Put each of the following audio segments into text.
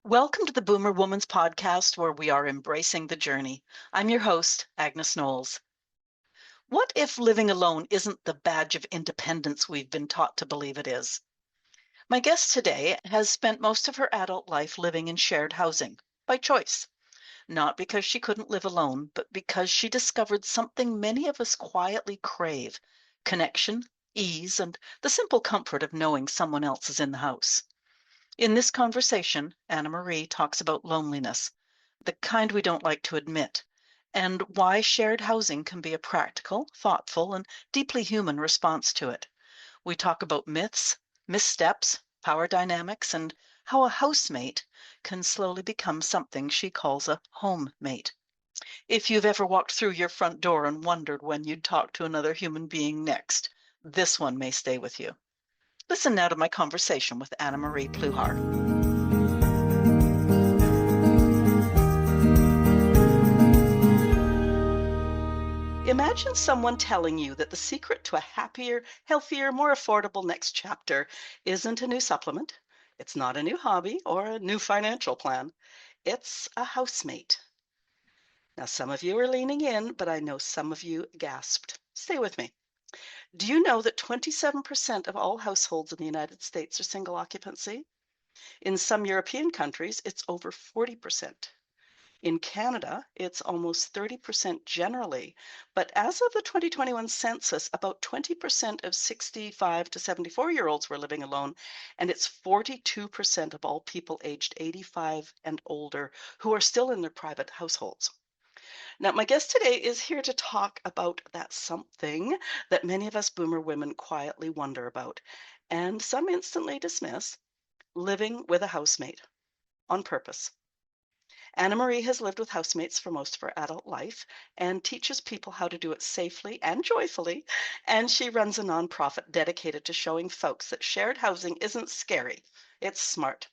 Welcome to the Boomer Woman's podcast, where we are embracing the journey. I'm your host, Agnes Knowles. What if living alone isn't the badge of independence we've been taught to believe it is? My guest today has spent most of her adult life living in shared housing by choice, not because she couldn't live alone, but because she discovered something many of us quietly crave: connection, ease, and the simple comfort of knowing someone else is in the house. In this conversation, Annamarie talks about loneliness, the kind we don't like to admit, and why shared housing can be a practical, thoughtful, and deeply human response to it. We talk about myths, missteps, power dynamics, and how a housemate can slowly become something she calls a homemate. If you've ever walked through your front door and wondered when you'd talk to another human being next, this one may stay with you. Listen now to my conversation with Annamarie Pluhar. Imagine someone telling you that the secret to a happier, healthier, more affordable next chapter isn't a new supplement, it's not a new hobby or a new financial plan. It's a housemate. Now, some of you are leaning in, but I know some of you gasped. Stay with me. Do you know that 27% of all households in the United States are single occupancy? In some European countries, it's over 40%. In Canada, it's almost 30% generally, but as of the 2021 census, about 20% of 65 to 74-year-olds were living alone, and it's 42% of all people aged 85 and older who are still in their private households. Now, my guest today is here to talk about that something that many of us boomer women quietly wonder about, and some instantly dismiss: living with a housemate on purpose. Annamarie has lived with housemates for most of her adult life and teaches people how to do it safely and joyfully. And she runs a nonprofit dedicated to showing folks that shared housing isn't scary, it's smart.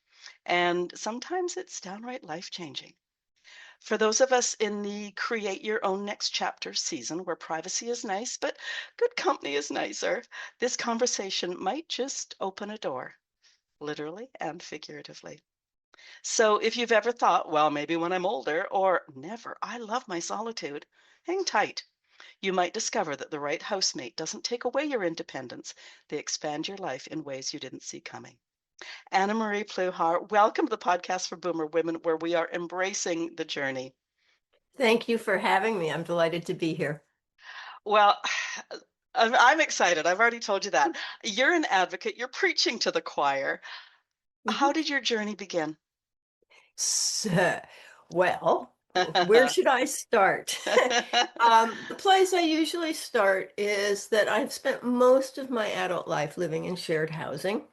And sometimes it's downright life changing. For those of us in the create your own next chapter season, where privacy is nice, but good company is nicer, this conversation might just open a door, literally and figuratively. So if you've ever thought, well, maybe when I'm older, or never, I love my solitude, hang tight. You might discover that the right housemate doesn't take away your independence. They expand your life in ways you didn't see coming. Annamarie Pluhar, welcome to the podcast for Boomer Women, where we are embracing the journey. Thank you for having me. I'm delighted to be here. Well, I'm excited. I've already told you that. You're an advocate. You're preaching to the choir. How Mhm. did your journey begin? So, well, where should I start? The place I usually start is that I've spent most of my adult life living in shared housing.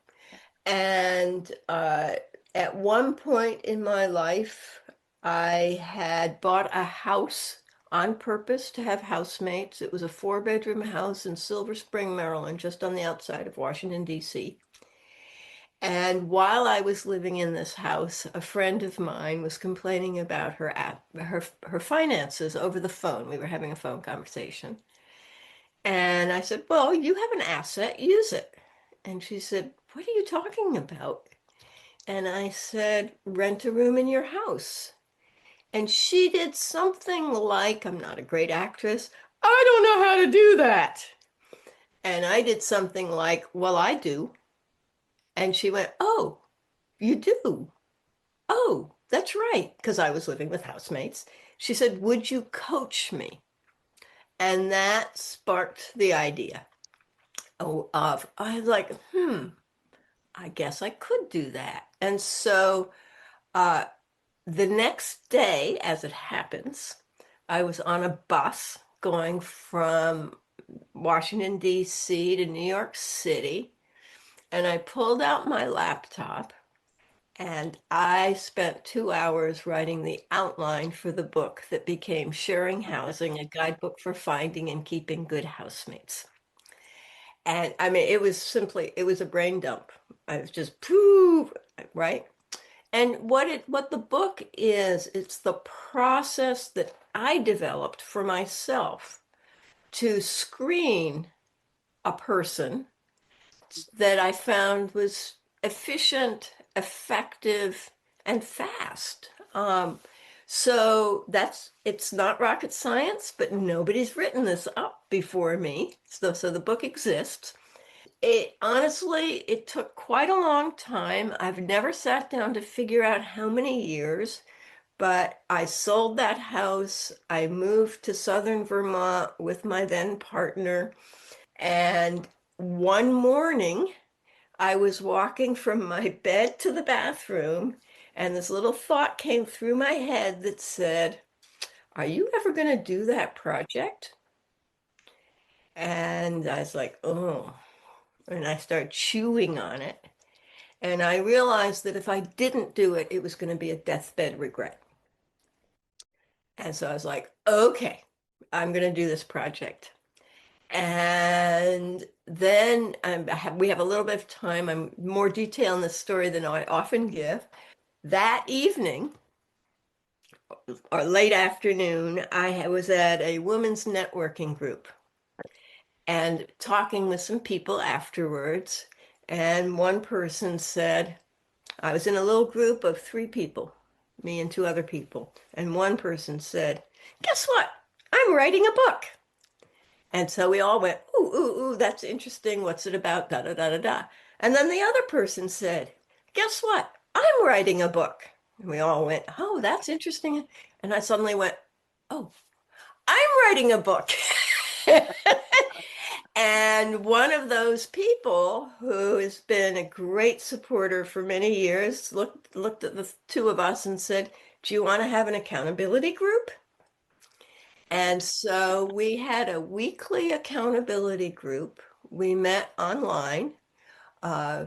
And at one point in my life, I had bought a house on purpose to have housemates. It was a 4-bedroom house in Silver Spring, Maryland, just on the outside of Washington, D.C. And while I was living in this house, a friend of mine was complaining about her finances over the phone. We were having a phone conversation. And I said, "Well, you have an asset, use it." And she said, "What are you talking about?" And I said, "Rent a room in your house." And she did something like, I'm not a great actress, "I don't know how to do that." And I did something like, "Well, I do." And she went, "Oh, you do? Oh, that's right," because I was living with housemates. She said, "Would you coach me?" And that sparked the idea I was like, I guess I could do that. And so uh, the next day, as it happens, I was on a bus going from Washington, D.C. to New York City, and I pulled out my laptop. And I spent 2 hours writing the outline for the book that became Sharing Housing, a guidebook for finding and keeping good housemates. And I mean, it was a brain dump. I was just, poof, right? And what the book is, it's the process that I developed for myself to screen a person that I found was efficient, effective, and fast. So it's not rocket science, but nobody's written this up before me. So the book exists. It took quite a long time. I've never sat down to figure out how many years, but I sold that house. I moved to southern Vermont with my then partner. And one morning, I was walking from my bed to the bathroom, and this little thought came through my head that said, are you ever going to do that project? And I was like, oh, and I started chewing on it. And I realized that if I didn't do it, it was going to be a deathbed regret. And so I was like, okay, I'm going to do this project. And then we have a little bit of time. I'm more detail in this story than I often give. That evening or late afternoon, was at a women's networking group and talking with some people afterwards. And one person said, I was in a little group of three people, me and two other people. And one person said, guess what? I'm writing a book. And so we all went, ooh, ooh, ooh, that's interesting. What's it about? Da, da, da, da, da. And then the other person said, guess what? I'm writing a book. And we all went, oh, that's interesting. And I suddenly went, oh, I'm writing a book. And one of those people who has been a great supporter for many years looked at the two of us and said, do you want to have an accountability group? And so we had a weekly accountability group. We met online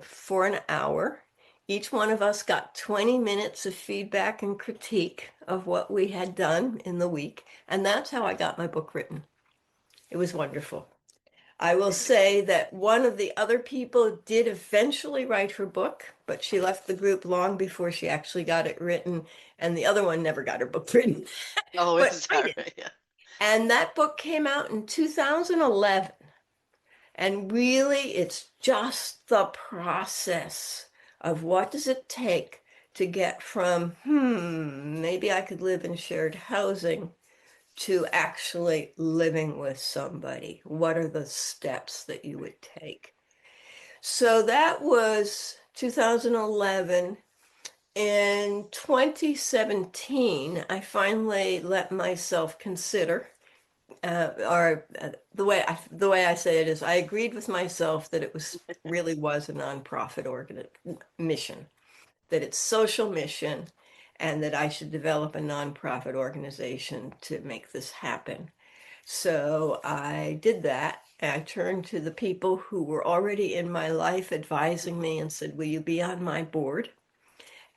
for an hour. Each one of us got 20 minutes of feedback and critique of what we had done in the week. And that's how I got my book written. It was wonderful. I will say that one of the other people did eventually write her book, but she left the group long before she actually got it written. And the other one never got her book written, Oh, but is I that did. right? Yeah. And that book came out in 2011. And really, it's just the process of what does it take to get from, maybe I could live in shared housing to actually living with somebody. What are the steps that you would take? So that was 2011. In 2017, I finally let myself consider or the way I say it is I agreed with myself that it really was a nonprofit mission, that it's social mission, and that I should develop a nonprofit organization to make this happen. So I did that. I turned to the people who were already in my life advising me and said, will you be on my board?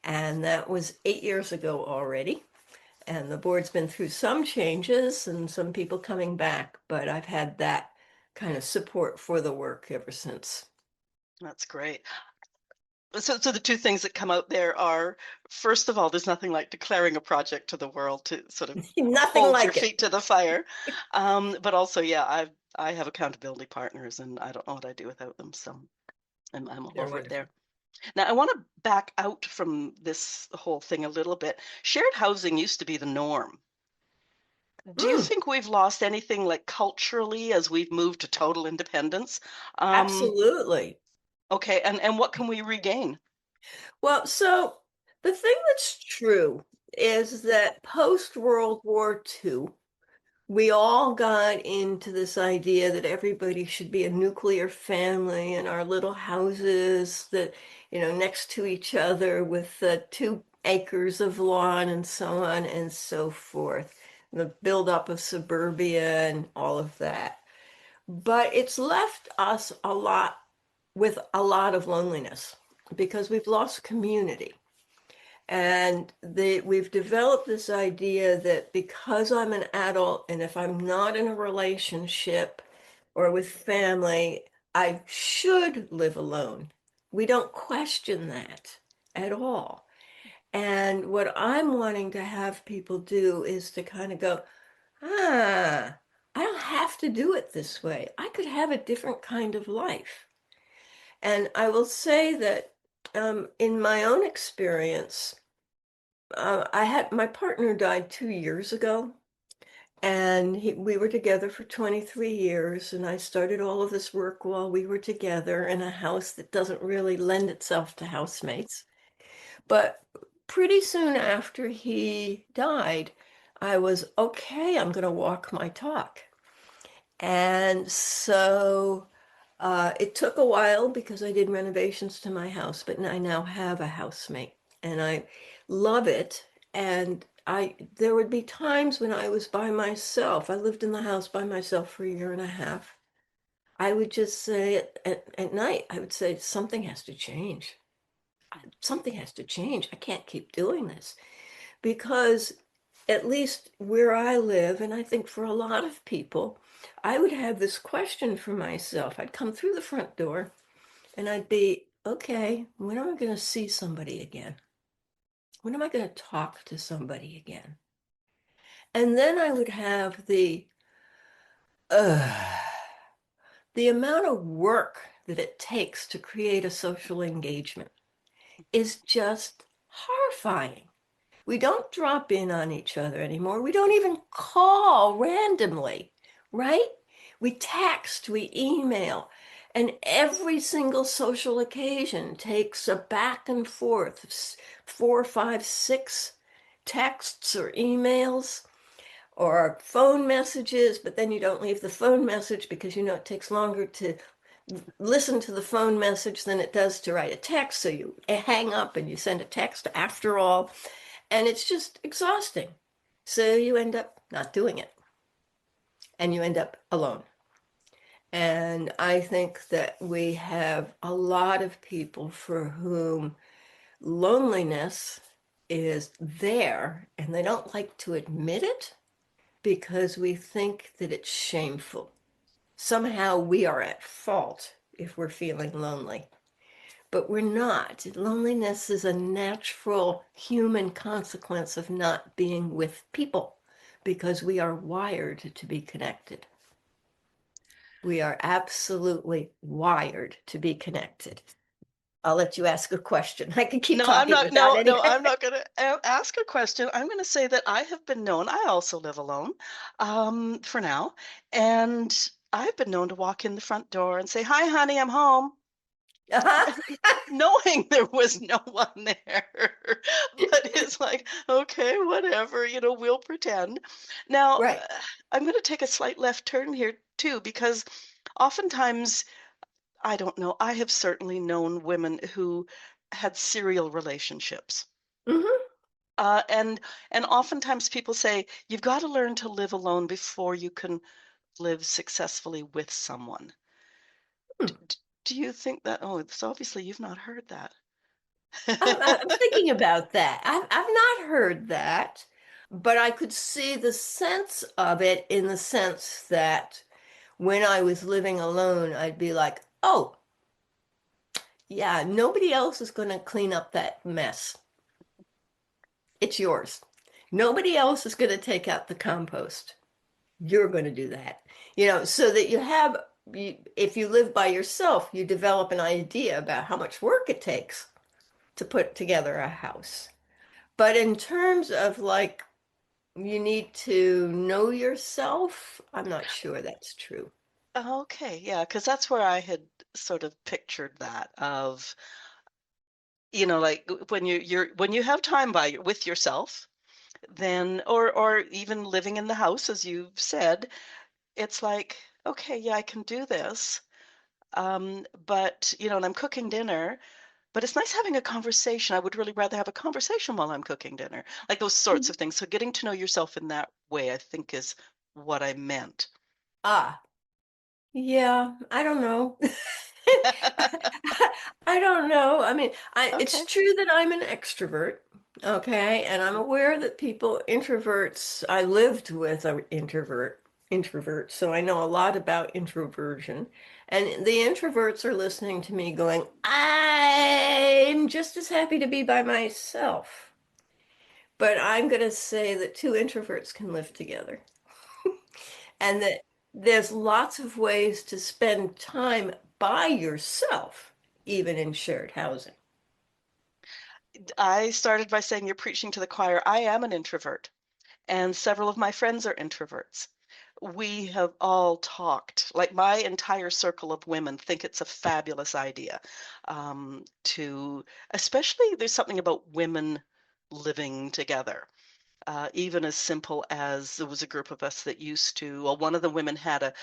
And that was 8 years ago already. And the board's been through some changes and some people coming back, but I've had that kind of support for the work ever since. That's great. So the two things that come out there are, first of all, there's nothing like declaring a project to the world to sort of Nothing hold your like it. feet to the fire. But also, yeah, I have accountability partners, and I don't know what I'd do without them. So I'm all They're over it wonderful. there. Now, I want to back out from this whole thing a little bit. Shared housing used to be the norm. Do you Mm, think we've lost anything like culturally as we've moved to total independence? Um, absolutely. okay, and what can we regain? Well, so the thing that's true is that post World War II, we all got into this idea that everybody should be a nuclear family in our little houses that, next to each other with 2 acres of lawn and so on and so forth. The buildup of suburbia and all of that. But it's left us with a lot of loneliness because we've lost community. And we've developed this idea that because I'm an adult and if I'm not in a relationship or with family, I should live alone. We don't question that at all. And what I'm wanting to have people do is to kind of go, ah, I don't have to do it this way. I could have a different kind of life. And I will say that in my own experience, I had my partner died 2 years ago, and we were together for 23 years, and I started all of this work while we were together in a house that doesn't really lend itself to housemates. But pretty soon after he died, I was okay, I'm going to walk my talk. And so it took a while because I did renovations to my house, but I now have a housemate and I love it. And there would be times when I was by myself. I lived in the house by myself for a year and a half. I would just say at night, I would say, something has to change. Something has to change. I can't keep doing this because at least where I live, and I think for a lot of people, I would have this question for myself. I'd come through the front door and I'd be, okay, when am I going to see somebody again? When am I going to talk to somebody again? And then I would have uh, the amount of work that it takes to create a social engagement is just horrifying. We don't drop in on each other anymore. We don't even call randomly, right? We text, we email, and every single social occasion takes a back and forth, 4, 5, 6 texts or emails or phone messages, but then you don't leave the phone message because you know it takes longer to listen to the phone message than it does to write a text. So you hang up and you send a text after all, and it's just exhausting. So you end up not doing it and you end up alone. And I think that we have a lot of people for whom loneliness is there and they don't like to admit it because we think that it's shameful. Somehow we are at fault if we're feeling lonely. But we're not. Loneliness is a natural human consequence of not being with people because we are wired to be connected. We are absolutely wired to be connected. I'll let you ask a question. I can keep No, I'm talking not. without No, any. no, I'm not going to ask a question. I'm going to say that I have been known. I also live alone, for now, and I've been known to walk in the front door and say, "Hi, honey, I'm home," Uh-huh. knowing there was no one there. But it's like, okay, whatever, we'll pretend. Now, Right. I'm going to take a slight left turn here too, because oftentimes, I don't know, I have certainly known women who had serial relationships. Hmm. And oftentimes people say you've got to learn to live alone before you can live successfully with someone. Do you think that? Oh, so obviously you've not heard that. I'm thinking about that. I've not heard that, but I could see the sense of it in the sense that when I was living alone, I'd be like, oh, yeah, nobody else is going to clean up that mess. It's yours. Nobody else is going to take out the compost. You're going to do that. So that if you live by yourself, you develop an idea about how much work it takes to put together a house. But in terms of like, you need to know yourself, I'm not sure that's true. Okay, yeah, because that's where I had sort of pictured that of, like when you have time with yourself, then or even living in the house, as you've said, it's like, okay, yeah, I can do this. But and I'm cooking dinner. But it's nice having a conversation. I would really rather have a conversation while I'm cooking dinner, like those sorts of things. So getting to know yourself in that way, I think, is what I meant. Ah, yeah, I don't know. I don't know. I mean, it's Okay. true that I'm an extrovert, okay, and I'm aware that introverts, I lived with an introvert, so I know a lot about introversion. And the introverts are listening to me going, I'm just as happy to be by myself. But I'm going to say that two introverts can live together and that there's lots of ways to spend time by yourself, even in shared housing. I started by saying you're preaching to the choir. I am an introvert, and several of my friends are introverts. We have all talked, like my entire circle of women think it's a fabulous idea to, especially there's something about women living together. Even as simple as there was a group of us that used to, well, one of the women had a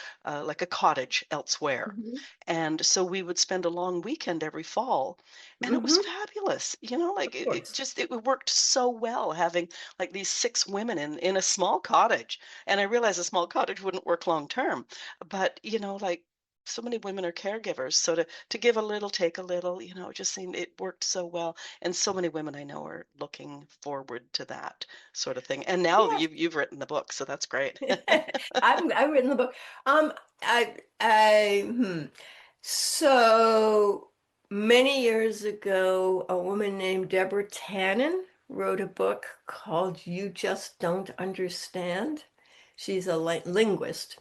like a cottage elsewhere, Mhm. and so we would spend a long weekend every fall, and it was Hmm. fabulous. Of Like it course. just it worked so well having like these six women in a small cottage. And I realized a small cottage wouldn't work long term, but like so many women are caregivers, so to give a little, take a little, it just seemed it worked so well. And so many women I know are looking forward to that sort of thing. And now Yes. you've written the book, so that's great. I've written the book. I So many years ago, a woman named Deborah Tannen wrote a book called You Just Don't Understand. She's a linguist.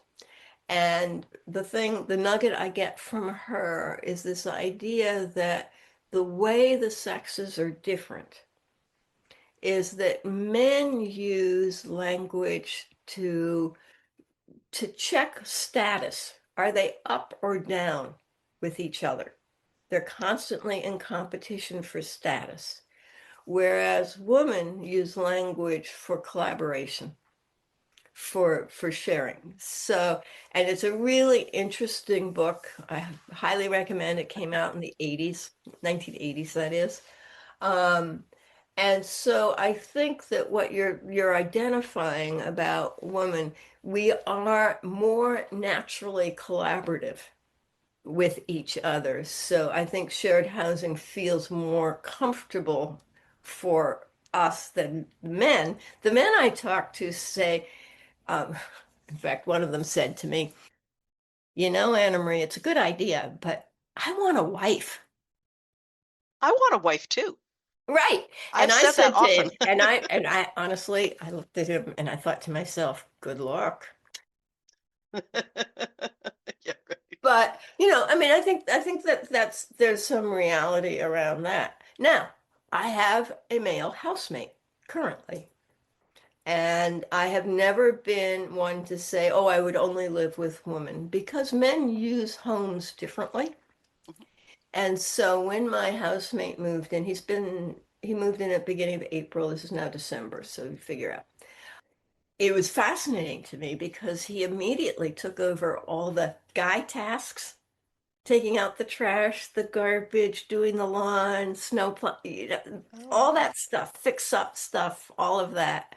And the nugget I get from her is this idea that the way the sexes are different is that men use language to check status. Are they up or down with each other? They're constantly in competition for status, whereas women use language for collaboration, for sharing. So, and it's a really interesting book. I highly recommend it. Came out in the 80s, 1980s, that is. Um, and so I think that what you're identifying about women, we are more naturally collaborative with each other. So I think shared housing feels more comfortable for us than men. The men I talk to say, um, in fact, one of them said to me, Annamarie, it's a good idea, but I want a wife. I want a wife too. Right. I've And I said that said to him, often. and I honestly, I looked at him and I thought to myself, good luck. Yeah, right. But, I mean, I think that there's some reality around that. Now, I have a male housemate currently, and I have never been one to say, oh, I would only live with women because men use homes differently. And so when my housemate moved in, he moved in at the beginning of April. This is now December, so you figure out. It was fascinating to me because he immediately took over all the guy tasks, taking out the trash, the garbage, doing the lawn, all Oh, that stuff, fix up stuff, all of that.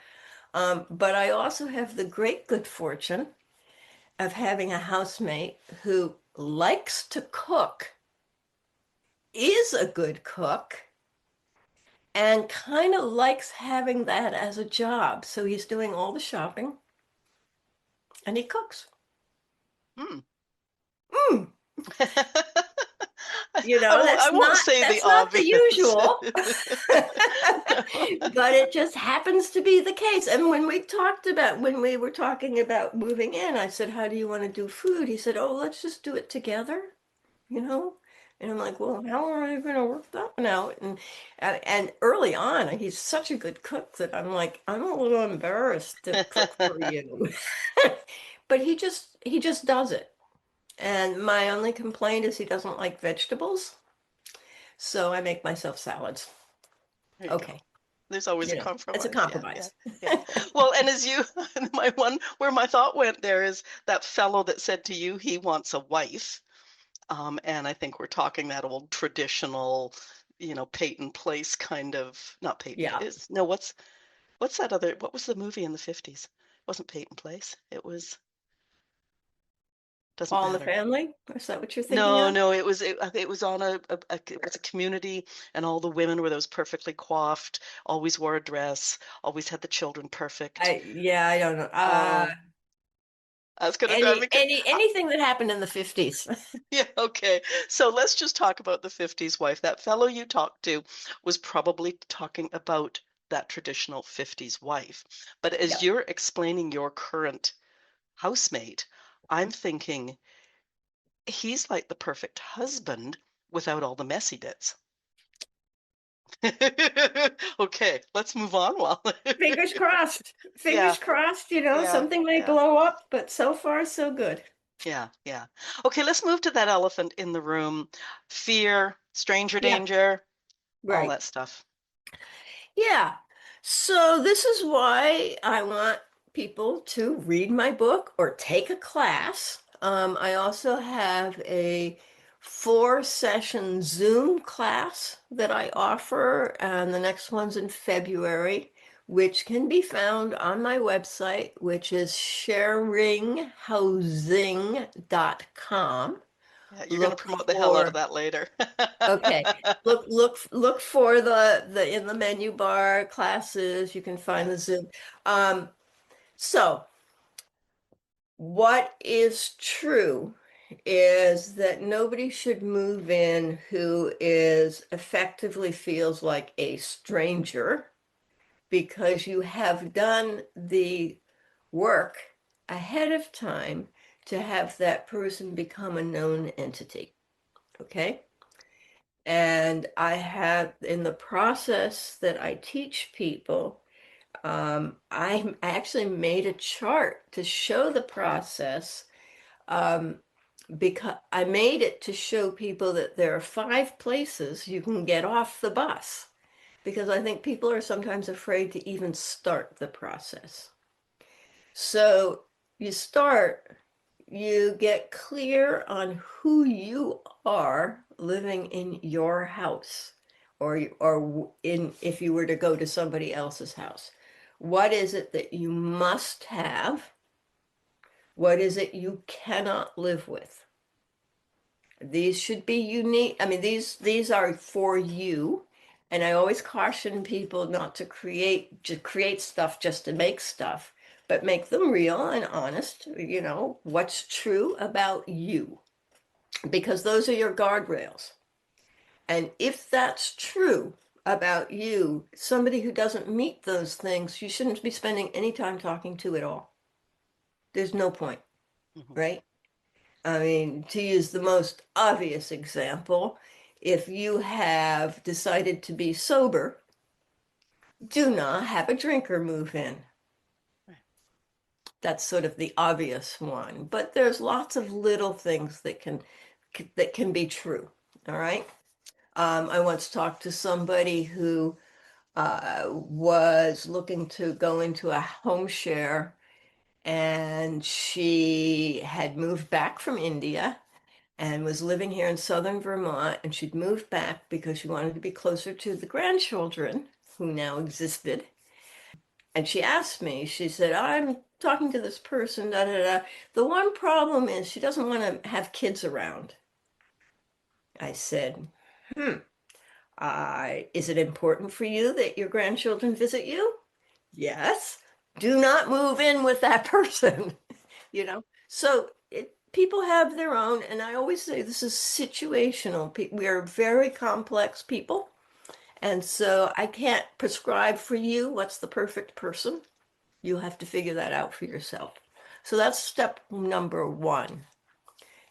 But I also have the great good fortune of having a housemate who likes to cook, is a good cook, and kind of likes having that as a job. So he's doing all the shopping and he cooks. hmm. Mm. I won't. I That's won't not say the that's not the obvious. usual, but it just happens to be the case. And when we were talking about moving in, I said, "How do you want to do food?" He said, "Oh, let's just do it together, you know." And I'm like, "Well, how are you going to work that one out?" And early on, he's such a good cook that I'm like, I'm a little embarrassed to cook for you, but he just does it. And my only complaint is he doesn't like vegetables. So I make myself salads. There you go. Okay. There's always a It's a compromise. Yeah, yeah, compromise. yeah. Well, and as you, my one, where my thought went there is that fellow that said to you he wants a wife. And I think we're talking that old traditional, Peyton Place kind of, not Peyton Yeah. Place. No, what's that other, what was the movie in the 50s? It wasn't Peyton Place. It was, doesn't All in the matter. Family? Is that what you're thinking No, of? no, I think it was on it was a community, and all the women were those perfectly coiffed, always wore a dress, always had the children perfect. Yeah, I don't know. Oh, that's gonna drive me. Anything that happened in the 50s. Yeah, okay. So let's just talk about the 50s wife. That fellow you talked to was probably talking about that traditional 50s wife. But as Yeah. you're explaining your current housemate, I'm thinking he's like the perfect husband without all the messy bits. Okay, let's move on while. Fingers crossed. Yeah, Fingers crossed, yeah, something may yeah, blow up, but so far so good. yeah, yeah. Okay, let's move to that elephant in the room. Fear, stranger Yeah, danger, all right. that stuff. Yeah. So this is why I want people to read my book or take a class. I also have a 4-session Zoom class that I offer, and the next one's in February, which can be found on my website, which is sharinghousing.com. Yeah, you're going to Look promote the hell out of for that later. Okay. Look for the in the menu bar classes. You can find Yeah. the Zoom. So what is true is that nobody should move in who is effectively feels like a stranger because you have done the work ahead of time to have that person become a known entity. Okay? And I have, in the process that I teach people, I actually made a chart to show the process, um, because I made it to show people that there are 5 places you can get off the bus, because I think people are sometimes afraid to even start the process. So you start, you get clear on who you are living in your house, or in if you were to go to somebody else's house. What is it that you must have? What is it you cannot live with? These should be unique. I mean, these are for you. And I always caution people not to create stuff just to make stuff, but make them real and honest, what's true about you, because those are your guardrails. And if that's true about you, somebody who doesn't meet those things, you shouldn't be spending any time talking to at all. There's no point, Mhm. right? I mean, to use the most obvious example, if you have decided to be sober, do not have a drinker move in. Right. That's sort of the obvious one, but there's lots of little things that can be true. All right. I once talked to somebody who was looking to go into a home share, and she had moved back from India and was living here in southern Vermont, and she'd moved back because she wanted to be closer to the grandchildren who now existed. And she asked me, she said, I'm talking to this person, da da da. The one problem is she doesn't want to have kids around. I said, hmm, is it important for you that your grandchildren visit you? Yes. Do not move in with that person. So people have their own, and I always say this is situational. We are very complex people, and so I can't prescribe for you what's the perfect person. You have to figure that out for yourself. So that's step number one.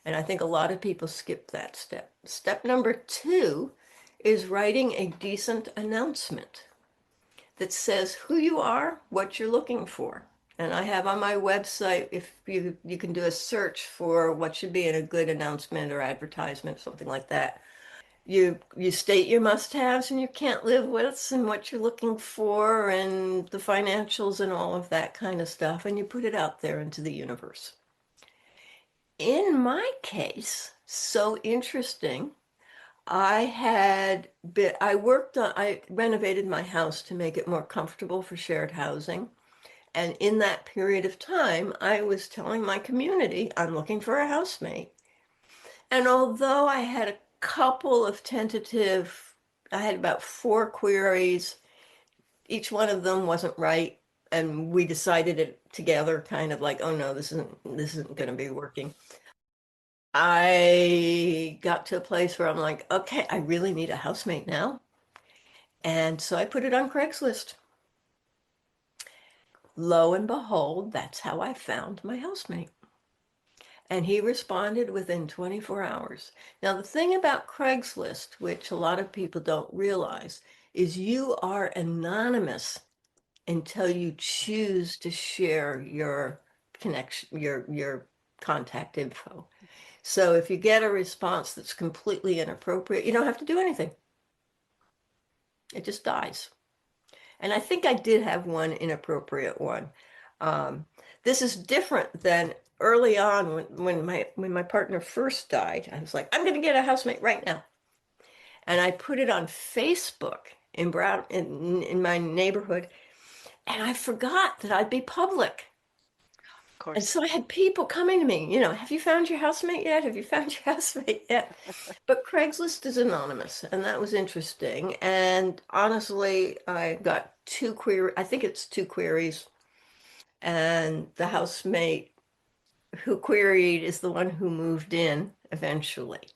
And I think a lot of people skip that step. Step number two is writing a decent announcement that says who you are, what you're looking for. And I have on my website, if you can do a search for what should be in a good announcement or advertisement, something like that. You state your must-haves and your can't live withs and what you're looking for and the financials and all of that kind of stuff, and you put it out there into the universe. In my case, so interesting, I renovated my house to make it more comfortable for shared housing. And in that period of time, I was telling my community, I'm looking for a housemate. And although I had about 4 queries, each one of them wasn't right. And we decided it together, kind of like, oh no, this isn't going to be working. I got to a place where I'm like, okay, I really need a housemate now. And so I put it on Craigslist. Lo and behold, that's how I found my housemate. And he responded within 24 hours. Now, the thing about Craigslist, which a lot of people don't realize, is you are anonymous until you choose to share your connection, your contact info. So if you get a response that's completely inappropriate, you don't have to do anything. It just dies. And I think I did have one inappropriate one. Um, this is different than early on when my partner first died. I was like, I'm going to get a housemate right now, and I put it on Facebook in my neighborhood, and I forgot that I'd be public. Of And course. so I had people coming to me, have you found your housemate yet? Have you found your housemate yet? But Craigslist is anonymous, and that was interesting. And honestly, I got I think it's two queries, and the housemate who queried is the one who moved in eventually.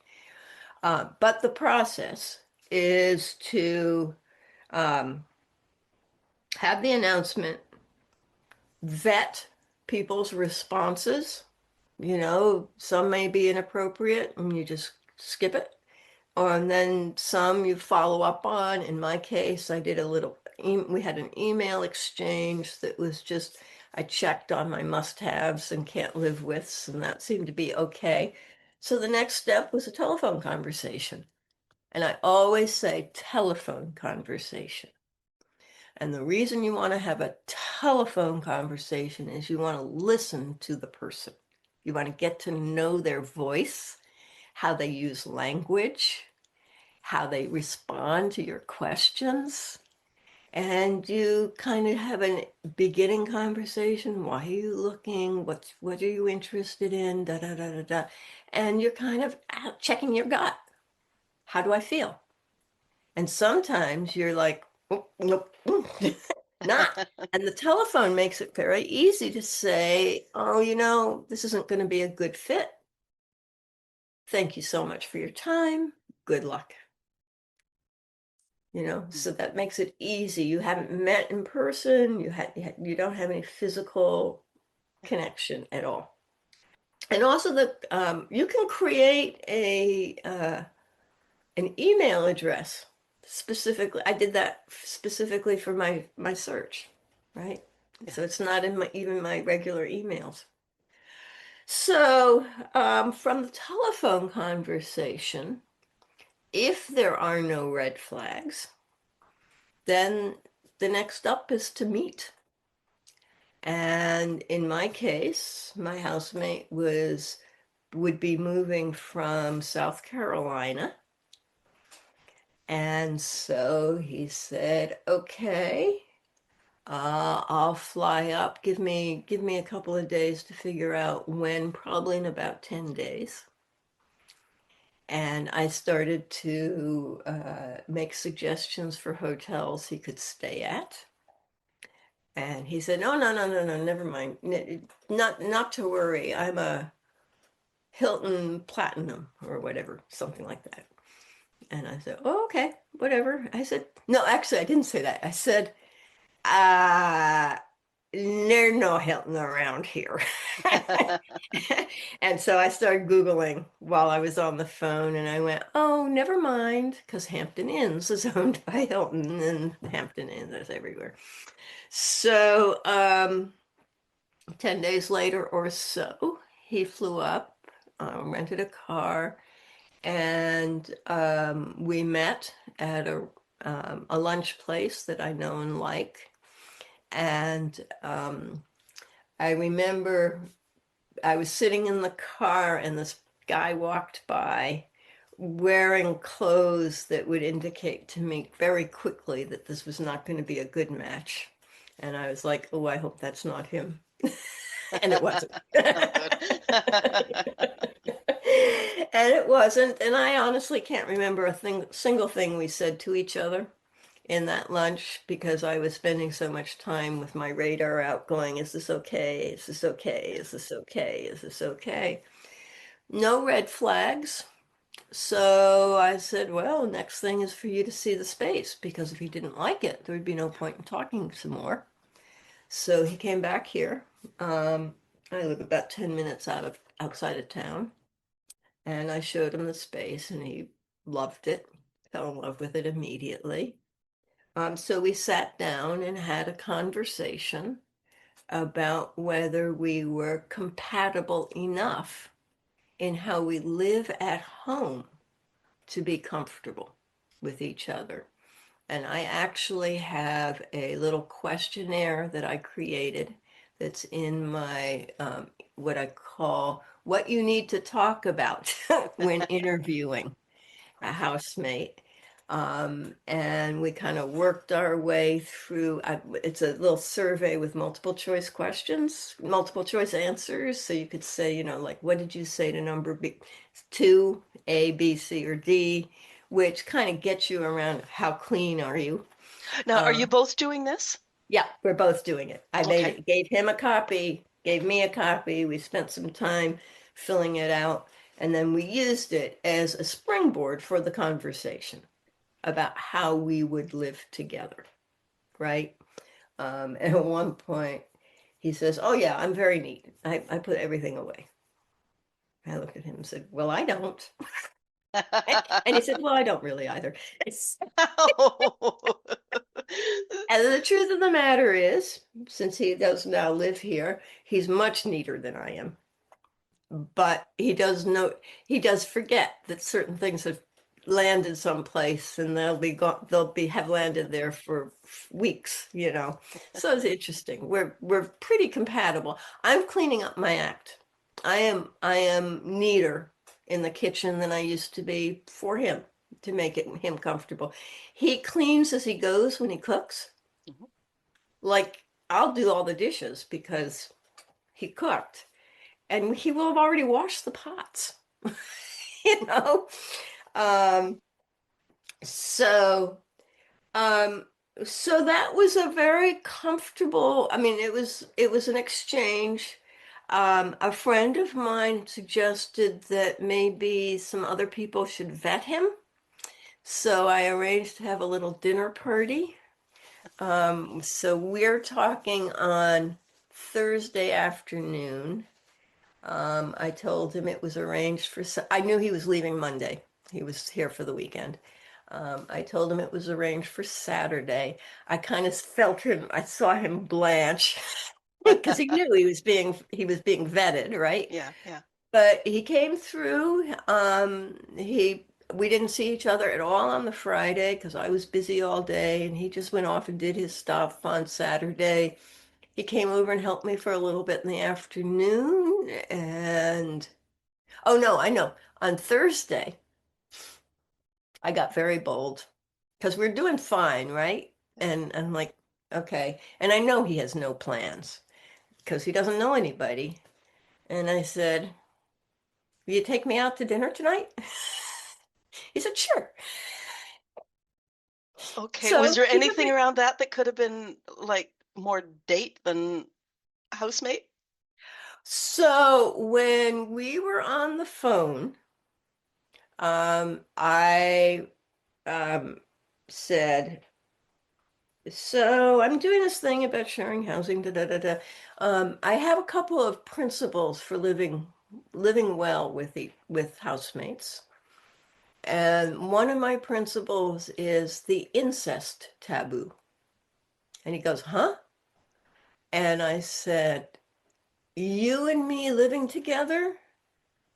But the process is to um, have the announcement, vet people's responses. Some may be inappropriate and you just skip it. And then some you follow up on. In my case, I did we had an email exchange that was just, I checked on my must-haves and can't live withs, and that seemed to be okay. So the next step was a telephone conversation. And I always say telephone conversation. And the reason you want to have a telephone conversation is you want to listen to the person. You want to get to know their voice, how they use language, how they respond to your questions. And you kind of have a beginning conversation. Why are you looking? What are you interested in? Da da da da da. And you're kind of checking your gut. How do I feel? And sometimes you're like, oh, nope, not. And the telephone makes it very easy to say, oh, this isn't going to be a good fit. Thank you so much for your time. Good luck. So that makes it easy. You haven't met in person. You don't have any physical connection at all. And also you can create an email address specifically. I did that specifically for my search, right? Yeah. So it's not in even my regular emails. So from the telephone conversation, if there are no red flags, then the next up is to meet. And in my case, my housemate would be moving from South Carolina. And so he said, okay, I'll fly up. Give me a couple of days to figure out when, probably in about 10 days. And I started to make suggestions for hotels he could stay at. And he said, no, no, no, no, no, never mind. Not to worry. I'm a Hilton Platinum or whatever, something like that. And I said, oh, okay, whatever. I said, no, actually, I didn't say that. I said, uh, there's no Hilton around here. And so I started Googling while I was on the phone, and I went, oh, never mind, because Hampton Inns is owned by Hilton, and Hampton Inns is everywhere. So 10 days later or so, he flew up, rented a car, and we met at a lunch place that I know and like. And I remember I was sitting in the car, and this guy walked by wearing clothes that would indicate to me very quickly that this was not going to be a good match. And I was like, oh, I hope that's not him. And it wasn't. Good. And it wasn't. And I honestly can't remember single thing we said to each other in that lunch, because I was spending so much time with my radar out going, is this okay? Is this okay? Is this okay? Is this okay? No red flags. So I said, well, next thing is for you to see the space, because if he didn't like it, there would be no point in talking some more. So he came back here. I live about 10 minutes outside of town, and I showed him the space, and he loved it, fell in love with it immediately. So we sat down and had a conversation about whether we were compatible enough in how we live at home to be comfortable with each other. And I actually have a little questionnaire that I created that's in my what I call what you need to talk about when interviewing a housemate. And we kind of worked our way through. It's a little survey with multiple choice questions, multiple choice answers. So you could say, like, what did you say to number two, A, B, C, or D, which kind of gets you around how clean are you? Now, are you Um, both doing this? yeah, we're both doing it. I made Okay. it, gave him a copy, gave me a copy. We spent some time filling it out, and then we used it as a springboard for the conversation about how we would live together, right? And at one point, he says, "Oh yeah, I'm very neat. I put everything away." I looked at him and said, "Well, I don't." And he said, "Well, I don't really either." It's, and the truth of the matter is, since he does now live here, he's much neater than I am. But he does forget that certain things have landed someplace and they'll be have landed there for weeks. So it's interesting. We're pretty compatible. I'm cleaning up my act. I am neater in the kitchen than I used to be for him to make him comfortable. He cleans as he goes when he cooks. Like I'll do all the dishes because he cooked and he will have already washed the pots. you know um so um so that was a very comfortable. I mean, it was an exchange. A friend of mine suggested that maybe some other people should vet him, so I arranged to have a little dinner party. So we're talking on Thursday afternoon. I told him it was arranged for, I knew he was leaving Monday. He was here for the weekend. I told him it was arranged for Saturday. I kind of felt him, I saw him blanch because he knew he was being vetted, right? Yeah, yeah. But he came through. We didn't see each other at all on the Friday because I was busy all day, and he just went off and did his stuff on Saturday. He came over and helped me for a little bit in the afternoon. And oh no, I know. On Thursday, I got very bold because we're doing fine, right? And I'm like, okay. And I know he has no plans because he doesn't know anybody. And I said, will you take me out to dinner tonight? He said, sure. Okay. Was So there he took anything me. around that could have been like more date than housemate? So when we were on the phone, I um, said, so I'm doing this thing about sharing housing. Da, da, da, da. I have a couple of principles for living well with housemates. And one of my principles is the incest taboo. And he goes, huh? And I said, you and me living together,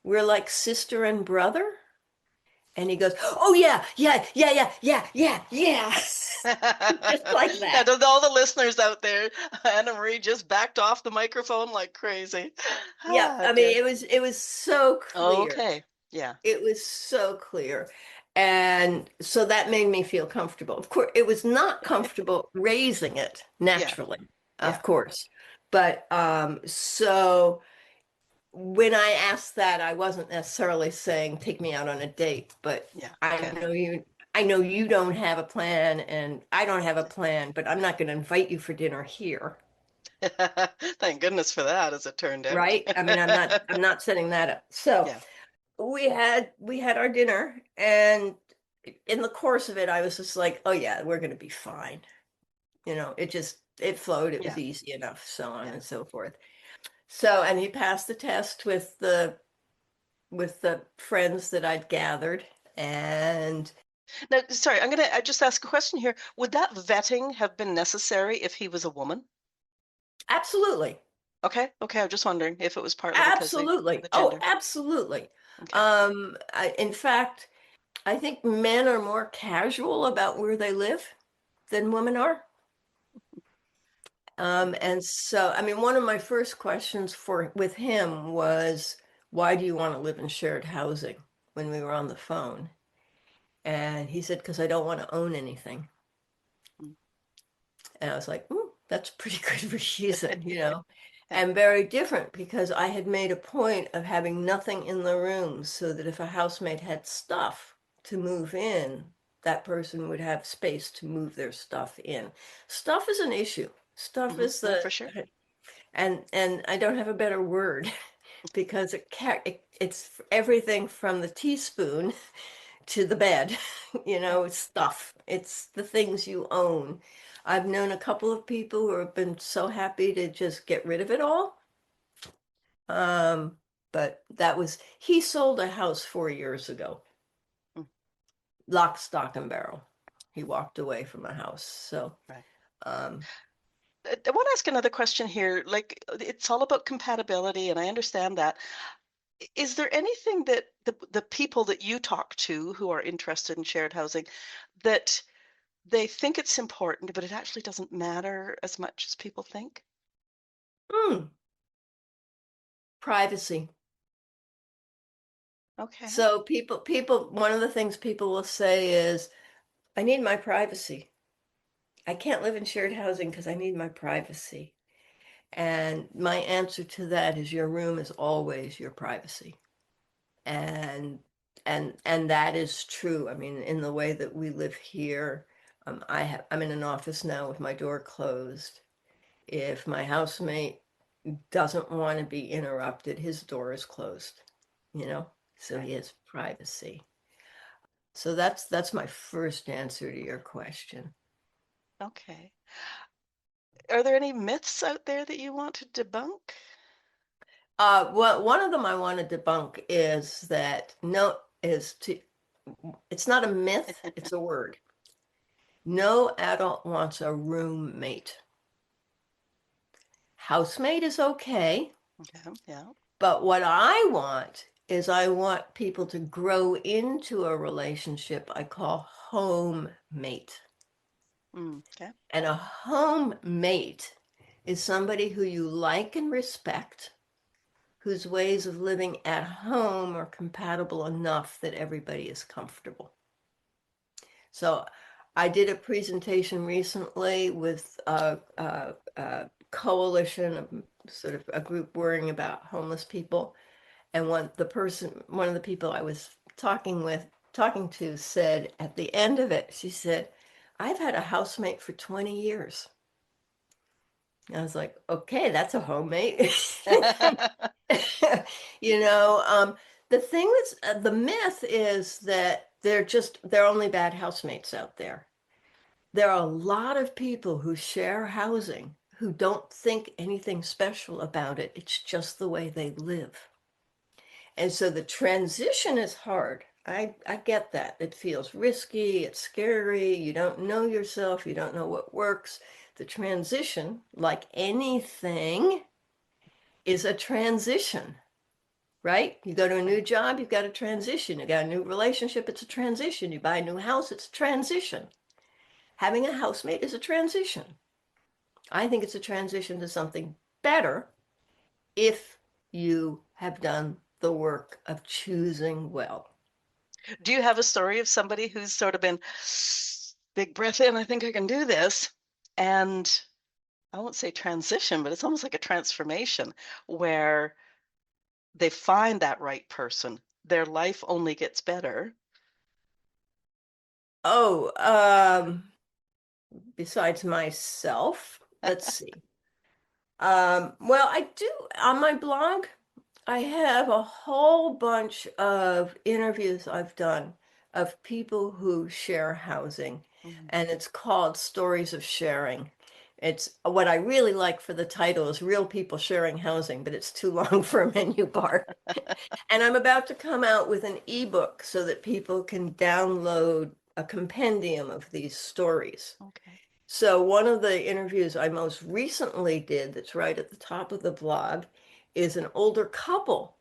we're like sister and brother. And he goes, oh yeah, yeah, yeah, yeah, yeah, yeah, yeah. Just like Now, that. to all the listeners out there, Annamarie just backed off the microphone like crazy. Yeah, Ah, I mean, dear. it was so clear. Okay. Yeah. It was so clear. And so that made me feel comfortable. Of course, it was not comfortable raising it Yeah. naturally, Yeah. of course. But so when I asked that, I wasn't necessarily saying take me out on a date, but Yeah. I Okay. know you I know you don't have a plan and I don't have a plan, but I'm not going to invite you for dinner here, Thank goodness for that, as it turned out. right? I mean, I'm not setting that up. So Yeah. we had our dinner, and in the course of it I was just like, oh yeah, we're going to be fine. It flowed, it was Yeah. easy enough, so on Yeah. and so forth. So, and he passed the test with the friends that I'd gathered, and Now, sorry, I'm gonna just ask a question here. Would that vetting have been necessary if he was a woman? Absolutely. Okay, okay, I'm just wondering if it was partly because of Absolutely. the Oh, gender. absolutely. Okay. In fact, I think men are more casual about where they live than women are. Okay. And so, I mean, one of my first questions for with him was, why do you want to live in shared housing when we were on the phone? And he said, because I don't want to own anything. Mm. And I was like, ooh, that's a pretty good reason, you know, Yeah, and very different because I had made a point of having nothing in the room so that if a housemate had stuff to move in, that person would have space to move their stuff in. Stuff is an issue. Stuff is no, the, for sure. and I don't have a better word because it's everything from the teaspoon to the bed, Yeah. it's stuff. It's the things you own. I've known a couple of people who have been so happy to just get rid of it all. Um, but he sold a house 4 years ago, Mm, lock, stock, and barrel. He walked away from a house. So, right. um, I want to ask another question here. Like, it's all about compatibility, and I understand that. Is there anything that the people that you talk to who are interested in shared housing that they think it's important, but it actually doesn't matter as much as people think? hmm, privacy. Okay. So one of the things people will say is, I need my privacy. I can't live in shared housing because I need my privacy. And my answer to that is your room is always your privacy. And and that is true. I mean, in the way that we live here, I'm in an office now with my door closed. If my housemate doesn't want to be interrupted, his door is closed, so Right. he has privacy. So that's my first answer to your question. Okay. Are there any myths out there that you want to debunk? Well, one of them I want to debunk is that no is to it's not a myth, it's a word. No adult wants a roommate. Housemate is okay, Okay. Yeah. but what I want is I want people to grow into a relationship I call homemate. Okay. And a homemate is somebody who you like and respect, whose ways of living at home are compatible enough that everybody is comfortable. So I did a presentation recently with a coalition of sort of a group worrying about homeless people. And one of the people I was talking to said at the end of it, she said, I've had a housemate for 20 years. I was like, okay, that's a homemate. You know, the thing the myth is that they're only bad housemates out there. There are a lot of people who share housing who don't think anything special about it. It's just the way they live. And so the transition is hard. I get that. It feels risky, it's scary, you don't know yourself, you don't know what works. The transition, like anything, is a transition, right? You go to a new Right. job, you've got a transition. You got a new relationship, it's a transition. You buy a new house, it's a transition. Having a housemate is a transition. I think it's a transition to something better if you have done the work of choosing well. Do you have a story of somebody who's sort of been big breath in, I think I can do this? And I won't say transition, but it's almost like a transformation where they find that right person. Their life only gets better. Oh, besides myself, let's see. Well, I do on my blog, I have a whole bunch of interviews I've done of people who share housing, Mhm. and it's called Stories of Sharing. It's what I really like for the title is Real People Sharing Housing, but it's too long for a menu bar. And I'm about to come out with an ebook so that people can download a compendium of these stories. Okay. So one of the interviews I most recently did that's right at the top of the blog is an older couple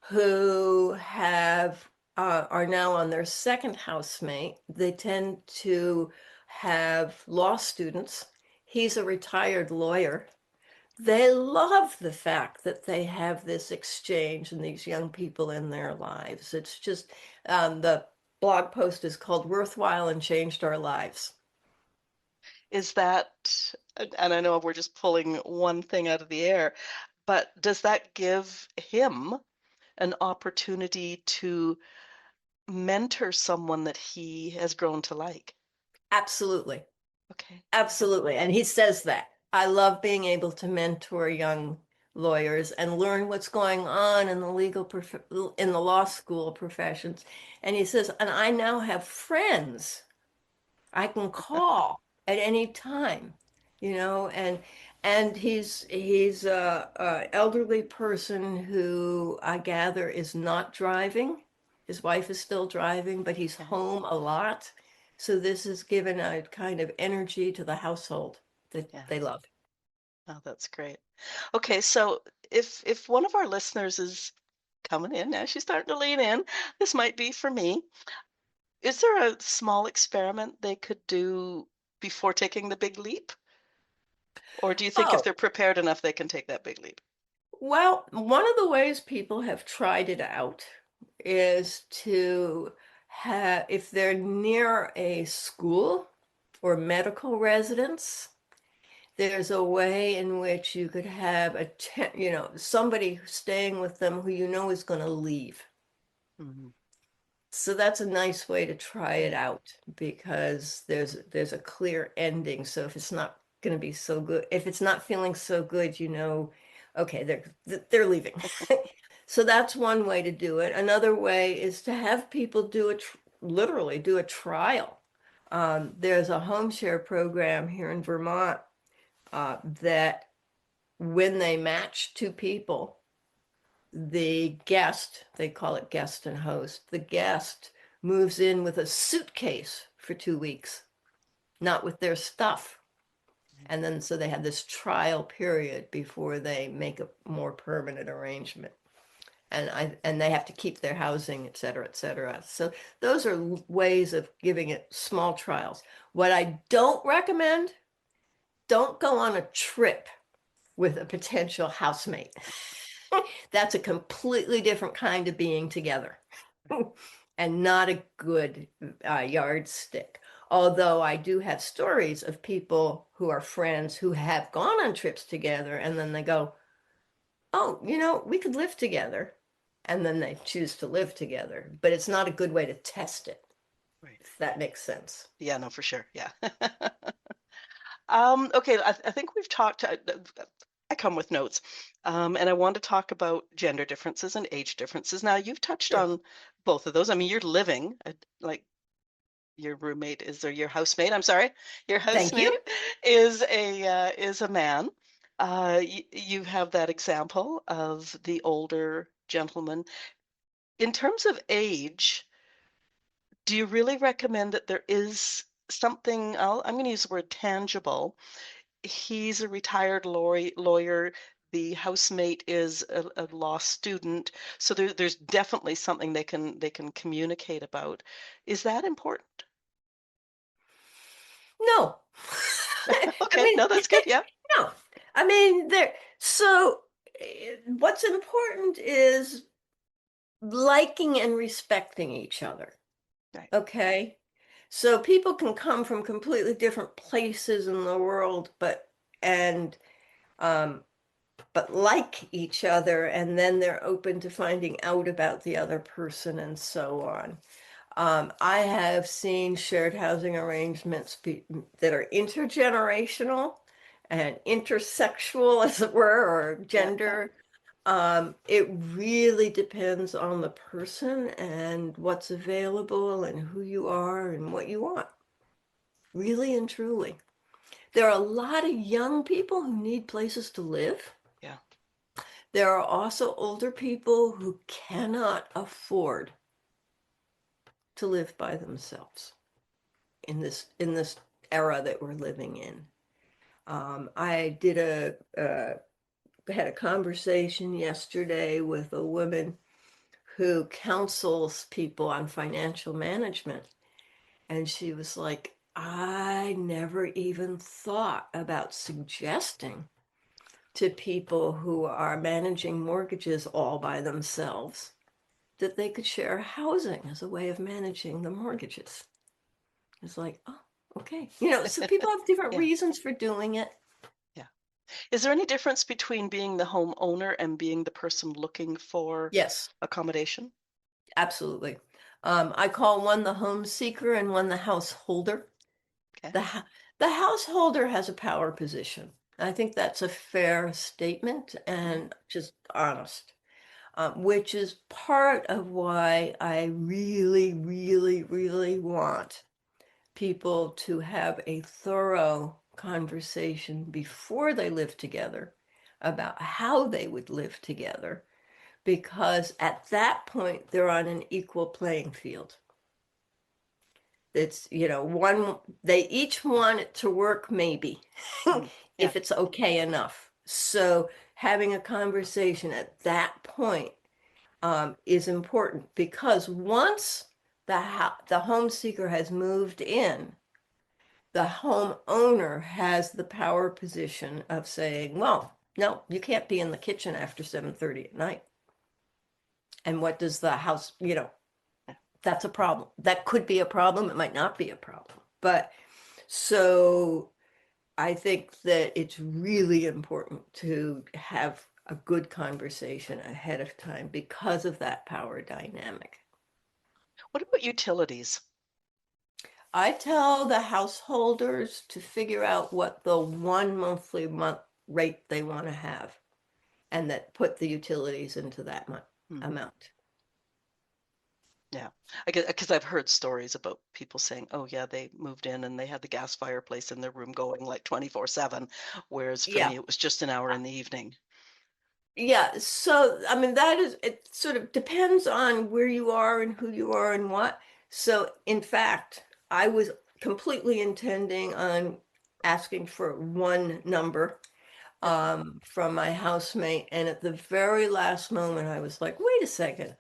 who have are now on their second housemate. They tend to have law students. He's a retired lawyer. They love the fact that they have this exchange and these young people in their lives. It's just the blog post is called Worthwhile and Changed Our Lives. Is that, and I know we're just pulling one thing out of the air, but does that give him an opportunity to mentor someone that he has grown to like? Absolutely. Okay. Okay. Absolutely. And he says that. I love being able to mentor young lawyers and learn what's going on in the in the law school professions. And he says, and I now have friends I can call at any time, and he's a elderly person who I gather is not driving. His wife is still driving, but he's Yeah. home a lot. So this has given a kind of energy to the household that Yeah. they love. Oh, that's great. Okay, so if one of our listeners is coming in now, she's starting to lean in. This might be for me. Is there a small experiment they could do before taking the big leap? Or do you think if Oh, they're prepared enough, they can take that big leap? well, one of the ways people have tried it out is to have, if they're near a school or medical residence, there's a way in which you could have somebody staying with them who you know is going to leave. Mhm. So that's a nice way to try it out because there's a clear ending. So if it's not going to be so good, if it's not feeling so good, okay, they're leaving. So that's one way to do it. Another way is to have people literally do a trial. There's a home share program here in Vermont that when they match two people, the guest, they call it guest and host, the guest moves in with a suitcase for 2 weeks, not with their stuff. And then so they have this trial period before they make a more permanent arrangement. And they have to keep their housing, et cetera, et cetera. So those are ways of giving it small trials. What I don't recommend, don't go on a trip with a potential housemate. That's a completely different kind of being together and not a good yardstick. Although I do have stories of people who are friends who have gone on trips together and then they go, oh, we could live together. And then they choose to live together. But it's not a good way to test it, Right. if that makes sense. Yeah, no, for sure. Yeah. Okay, I think we've talked. I come with notes, and I want to talk about gender differences and age differences. Now, you've touched Sure. on both of those. I mean, you're living, like your roommate is, or your housemate. I'm sorry, your Thank you. housemate is a man. You have that example of the older gentleman. In terms of age, do you really recommend that there is something? I'm going to use the word tangible. He's a retired lawyer. The housemate is a law student, so there's definitely something they can communicate about. Is that important? No. I Okay, mean, no, that's good. Yeah, no. I mean, so what's important is liking and respecting each other. right. Okay. So people can come from completely different places in the world, and um, but like each other, and then they're open to finding out about the other person and so on. I have seen shared housing arrangements that are intergenerational and intersexual, as it were, or Yeah, yeah, gender. It really depends on the person and what's available and who you are and what you want, really and truly. There are a lot of young people who need places to live. yeah. There are also older people who cannot afford to live by themselves in this era that we're living in. I had a conversation yesterday with a woman who counsels people on financial management. And she was like, I never even thought about suggesting to people who are managing mortgages all by themselves that they could share housing as a way of managing the mortgages. It's like, oh, okay. So people have different Yeah. reasons for doing it. Yeah. Is there any difference between being the homeowner and being the person looking for Yes, accommodation? absolutely. I call one the home seeker and one the householder. Okay. The, the householder has a power position. I think that's a fair statement Mhm. and just honest, which is part of why I really, really, really want people to have a thorough conversation before they live together about how they would live together, because at that point they're on an equal playing field. It's, one, they each want it to work, maybe, Mm. Yeah. if it's okay enough. So having a conversation at that point is important, because once the home seeker has moved in, the homeowner has the power position of saying, well, no, you can't be in the kitchen after 7:30 at night. And what does the house, Yeah. that's a problem. That could be a problem. It might not be a problem. But so I think that it's really important to have a good conversation ahead of time because of that power dynamic. What about utilities? I tell the householders to figure out what the one month rate they want to have, and that put the utilities into that Mhm. amount. Yeah. I get because I've heard stories about people saying, "Oh, yeah, they moved in and they had the gas fireplace in their room going like 24/7, whereas for Yeah. me it was just an hour in the evening." Yeah, so I mean it sort of depends on where you are and who you are and what. So in fact, I was completely intending on asking for one number Yeah. from my housemate, and at the very last moment I was like, wait a second.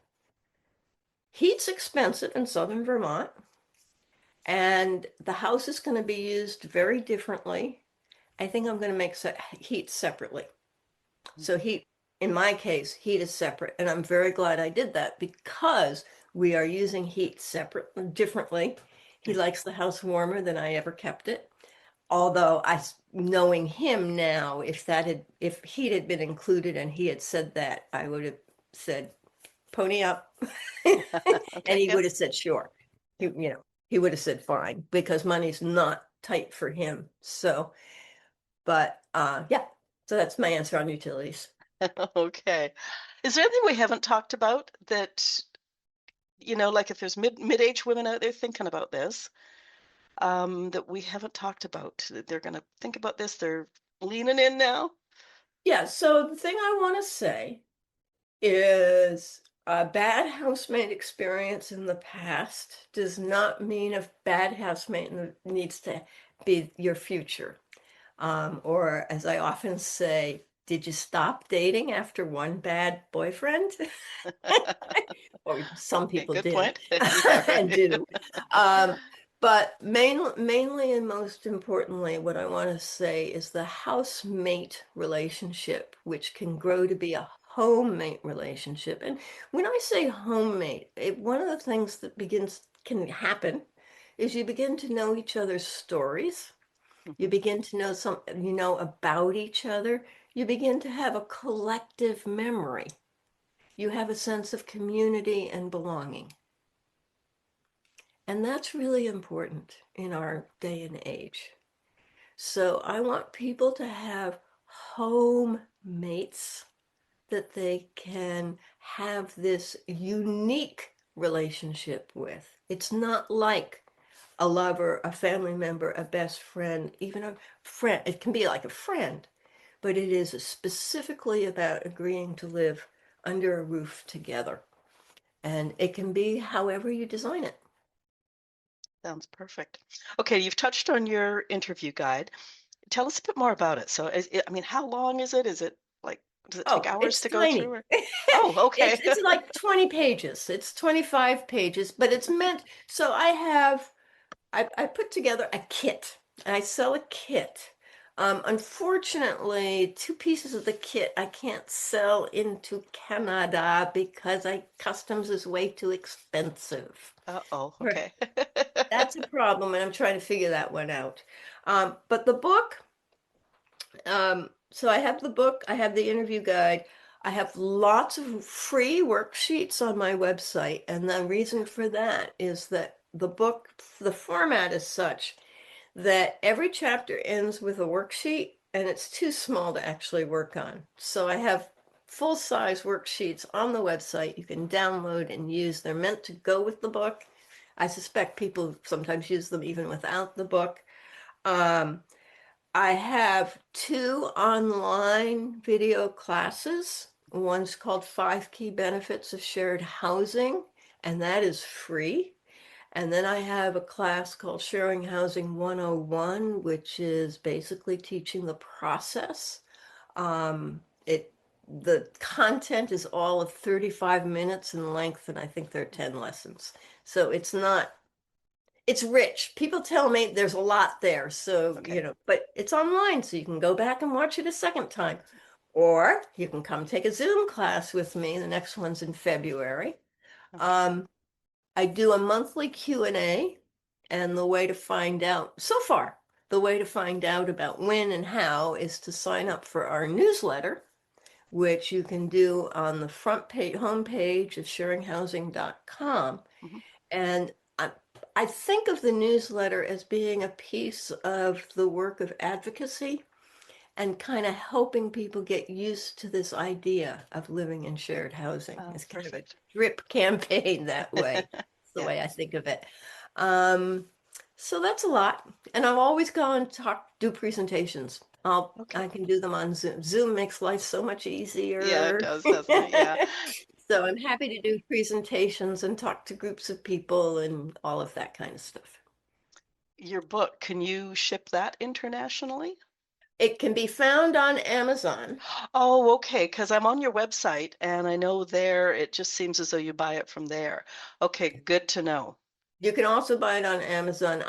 Heat's expensive in southern Vermont, and the house is going to be used very differently. I think I'm going to make heat separately. Mm. So heat, in my case, heat is separate, and I'm very glad I did that because we are using heat separate, differently. He Yeah. likes the house warmer than I ever kept it. Although knowing him now, if heat had been included and he had said that, I would have said, pony up. And Okay. he Yeah. would have said, sure. He, Yeah. he would have said, fine, because money's not tight for him. So, but yeah, so that's my answer on utilities. Okay. Is there anything we haven't talked about that, like if there's mid-age women out there thinking about this, that we haven't talked about, that they're going to think about this, they're leaning in now? Yeah, so the thing I want to say is a bad housemate experience in the past does not mean a bad housemate needs to be your future. Or as I often say, did you stop dating after one bad boyfriend? Or some Okay, people good did point. Yeah, and right. do. Um, but mainly and most importantly, what I want to say is the housemate relationship, which can grow to be a homemate relationship. And when I say homemate, one of the things that can happen is you begin to know each other's stories. You Mhm. begin to know about each other. You begin to have a collective memory. You have a sense of community and belonging. And that's really important in our day and age. So I want people to have home mates that they can have this unique relationship with. It's not like a lover, a family member, a best friend, even a friend. It can be like a friend, but it is specifically about agreeing to live under a roof together. And it can be however you design it. Sounds perfect. Okay, you've touched on your interview guide. Tell us a bit more about it. So, I mean, how long is it? Is it like, does it take Oh, hours it's to go through? tiny. Or? Oh, okay. It's like 20 pages. It's 25 pages, but it's meant so I put together a kit. I sell a kit. Unfortunately, two pieces of the kit I can't sell into Canada because customs is way too expensive. Uh-oh, Right. okay. That's a problem, and I'm trying to figure that one out. But the book, so I have the book, I have the interview guide, I have lots of free worksheets on my website, and the reason for that is that the book, the format is such that every chapter ends with a worksheet, and it's too small to actually work on. So I have full-size worksheets on the website you can download and use. They're meant to go with the book. I suspect people sometimes use them even without the book. Um, I have two online video classes. One's called Five Key Benefits of Shared Housing, and that is free. And then I have a class called Sharing Housing 101, which is basically teaching the process. It the content is all of 35 minutes in length, and I think there are 10 lessons. So it's not it's rich. People tell me there's a lot there. So, Okay, but it's online, so you can go back and watch it a second time. Or you can come take a Zoom class with me. The next one's in February. okay. Um, I do a monthly Q&A, and the way to find out, so far, the way to find out about when and how is to sign up for our newsletter, which you can do on the front page, homepage of sharinghousing.com. Mhm. And I think of the newsletter as being a piece of the work of advocacy and kind of helping people get used to this idea of living in shared housing. Oh, It's kind of a perfect. drip campaign that way. It's the Yeah, way I think of it. Um, so that's a lot. And I'll always go and do presentations. okay. I can do them on Zoom. Zoom makes life so much Yeah, it easier. does, doesn't it? Yeah. So I'm happy to do presentations and talk to groups of people and all of that kind of stuff. Your book, can you ship that internationally? It can be found on Amazon. Oh, okay, because I'm on your website and I know there it just seems as though you buy it from there. Okay, good to know. You can also buy it on Amazon.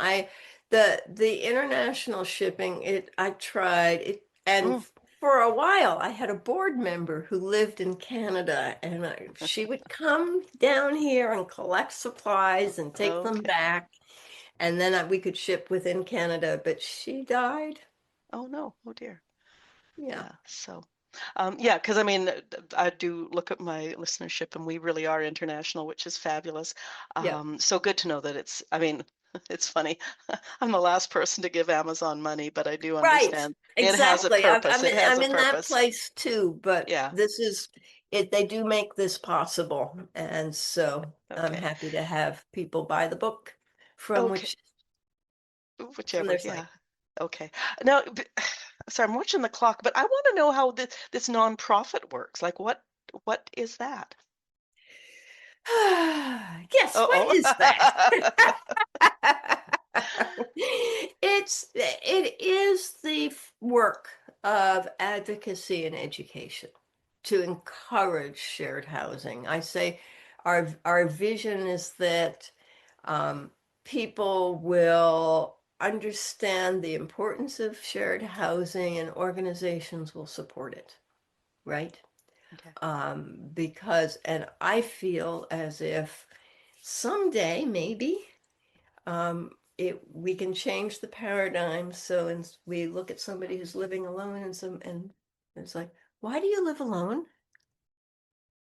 The international shipping, I tried it, and Mm, for a while I had a board member who lived in Canada, and she would come down here and collect supplies and take them okay. back, and then we could ship within Canada, but she died. Oh no. Oh dear. Yeah, Yeah. So, yeah, because I mean, I do look at my listenership, and we really are international, which is fabulous. yeah. So good to know that I mean, it's funny. I'm the last person to give Amazon money, but I do Right, understand it has a exactly. purpose. It has I'm a in that purpose. place too, but Yeah. this is it. They do make this possible, and so I'm Okay. happy to have people buy the book from Okay. which from Whichever. their site. Yeah. Okay. Now, sorry, I'm watching the clock, but I want to know how this nonprofit works. Like, what is that? Guess what Uh-oh. is that? It is the work of advocacy and education to encourage shared housing. I say our vision is that people will understand the importance of shared housing and organizations will support it, right? Okay. Because, and I feel as if someday maybe we can change the paradigm. So we look at somebody who's living alone and it's like, why do you live alone?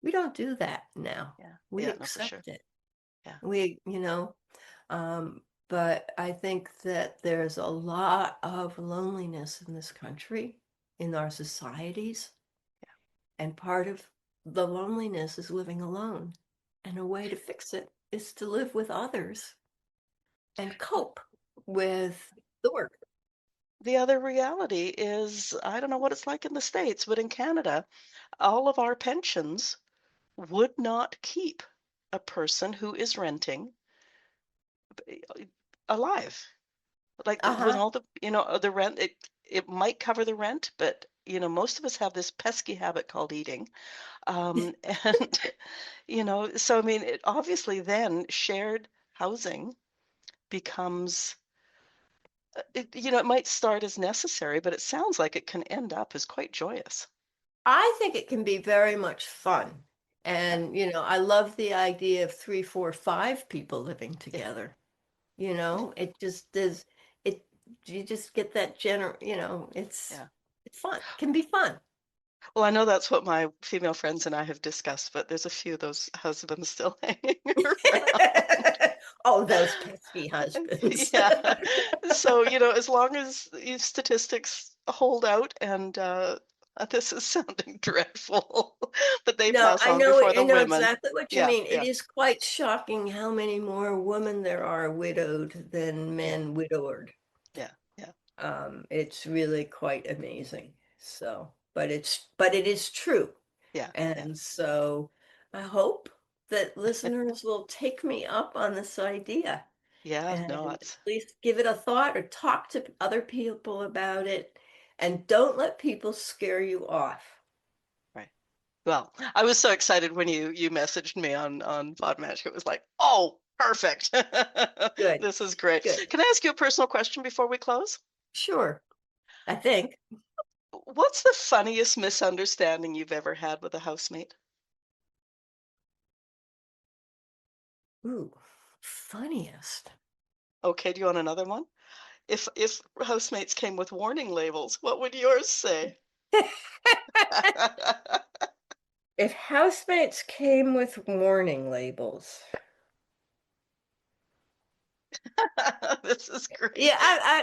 We don't do that now. Yeah. We Yeah, no, for sure. accept it. Yeah. We, but I think that there's a lot of loneliness in this country, in our societies, and part of the loneliness is living alone. And a way to fix it is to live with others and cope with the work. The other reality is, I don't know what it's like in the States, but in Canada, all of our pensions would not keep a person who is renting alive. Like when Uh-huh. all the, the rent, it might cover the rent, but most of us have this pesky habit called eating. And so I mean, it obviously then shared housing becomes, it might start as necessary, but it sounds like it can end up as quite joyous. I think it can be very much fun. Yeah, And, I love the idea of three, four, five people living yeah, together. It just is, it, you just get that yeah. it's fun. It can be fun. Well, I know that's what my female friends and I have discussed, but there's a few of those husbands still hanging around. Oh, those pesky husbands. Yeah. So, as long as these statistics hold out and this is sounding dreadful, but they No, pass on before I the know women. exactly what you Yeah, mean. It yeah, is quite shocking how many more women there are widowed than yeah, men widowed. yeah, yeah, It's really quite amazing. So, but it is true. yeah, yeah. And so I hope that listeners will take me up on this idea Yeah, and no, at it's least give it a thought or talk to other people about it. And don't let people scare you off. right. Well, I was so excited when you messaged me on Podmatch. It was like, oh, perfect. Good, This is great. good. Can I ask you a personal question before we close? Sure, I think. What's the funniest misunderstanding you've ever had with a housemate? Ooh, funniest. Okay, do you want another one? If housemates came with warning labels, what would yours say? If housemates came with warning labels. This is great. Yeah,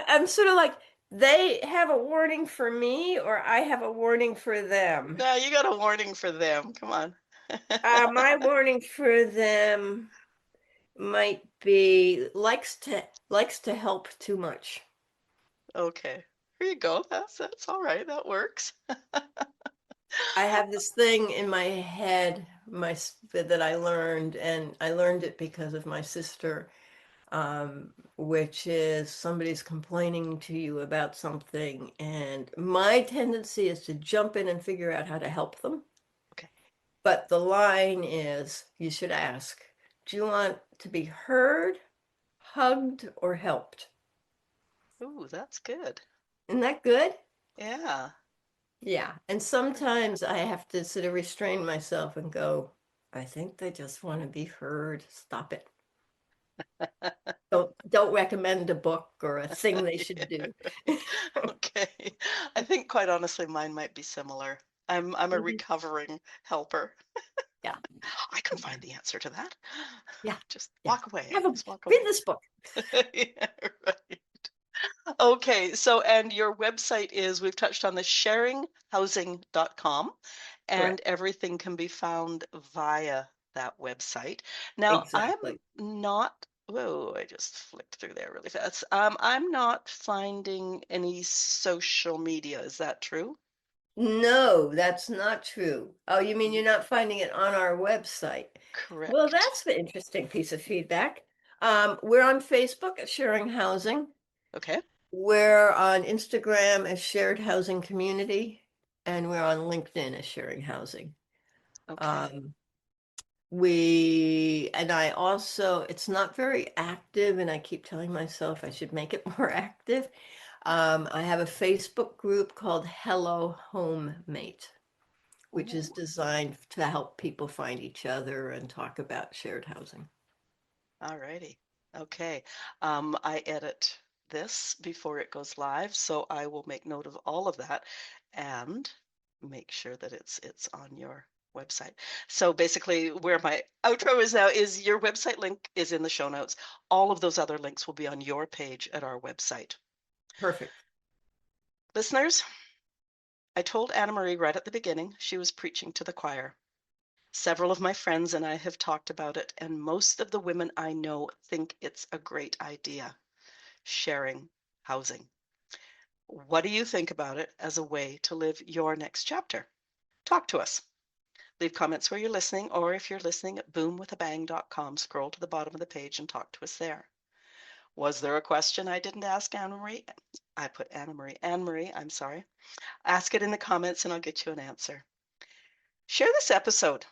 I'm sort of like they have a warning for me or I have a warning for them. No, you got a warning for them. Come on. My warning for them might be likes to help too much. Okay. Here you go. That's all right. That works. I have this thing in my head that I learned, and I learned it because of my sister, which is somebody's complaining to you about something, and my tendency is to jump in and figure out how to help them. Okay. But the line is, you should ask, do you want to be heard, hugged, or helped? Ooh, that's good. Isn't that good? Yeah. Yeah. And sometimes I have to sort of restrain myself and go, I think they just want to be heard. Stop it. Don't recommend a book or a thing they should do. Okay. I think quite honestly mine might be similar. I'm a Mhm. recovering helper. Yeah. I can find the answer to that. Yeah. Just Yeah. walk away. Have a Just walk read away. this book. Yeah, right. Okay, so and your website is, we've touched on the sharinghousing.com, and Correct. everything can be found via that website. Now, I'm Exactly. not, whoa, I just flicked through there really fast. I'm not finding any social media. Is that true? No, that's not true. Oh, you mean Mhm. you're not finding it on our website? Well, Correct. that's an interesting piece of feedback. We're on Facebook at Sharing Housing. Okay. We're on Instagram as Shared Housing Community, and we're on LinkedIn as Sharing Housing. Okay. Um, and I also, it's not very active, and I keep telling myself I should make it more active. I have a Facebook group called Hello Homemate, which is Ooh. designed to help people find each other and talk about shared housing. All righty. Okay. I edit this before it goes live, so I will make note of all of that and make sure that it's on your website. So basically, where my outro is now is your website link is in the show notes. All of those other links will be on your page at our website. Perfect. Listeners, I told Annamarie right at the beginning she was preaching to the choir. Several of my friends and I have talked about it, and most of the women I know think it's a great idea. Sharing housing. What do you think about it as a way to live your next chapter? Talk to us. Leave comments where you're listening, or if you're listening at boomwithabang.com, scroll to the bottom of the page and talk to us there. Was there a question I didn't ask Annamarie? I put Annamarie. Annamarie, I'm sorry. Ask it in the comments and I'll get you an answer. Share this episode.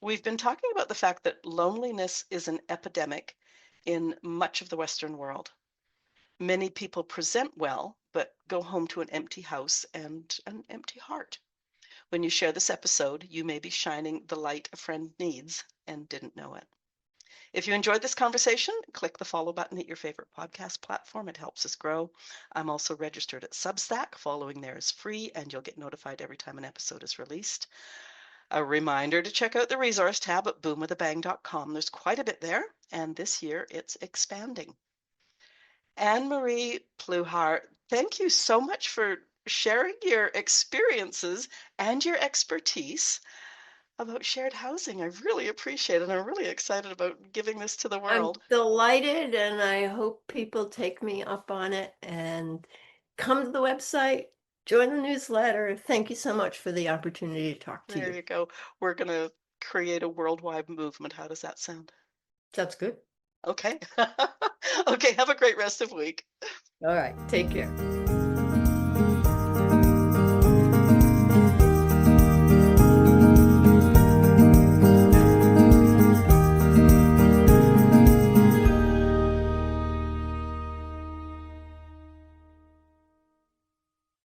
We've been talking about the fact that loneliness is an epidemic in much of the Western world. Many people present well, but go home to an empty house and an empty heart. When you share this episode, you may be shining the light a friend needs and didn't know it. If you enjoyed this conversation, click the follow button at your favorite podcast platform. It helps us grow. I'm also registered at Substack. Following there is free, and you'll get notified every time an episode is released. A reminder to check out the resource tab at boomwithabang.com. There's quite a bit there, and this year it's expanding. Annamarie Pluhar, thank you so much for sharing your experiences and your expertise about shared housing. I really appreciate it. I'm really excited about giving this to the I'm world. delighted, and I hope people take me up on it and come to the website, join the newsletter. Thank you so much for the opportunity to talk to There you. you go. We're going to create a worldwide movement. How does that sound? Sounds good. Okay. Okay, have a great rest of week. All right, take care.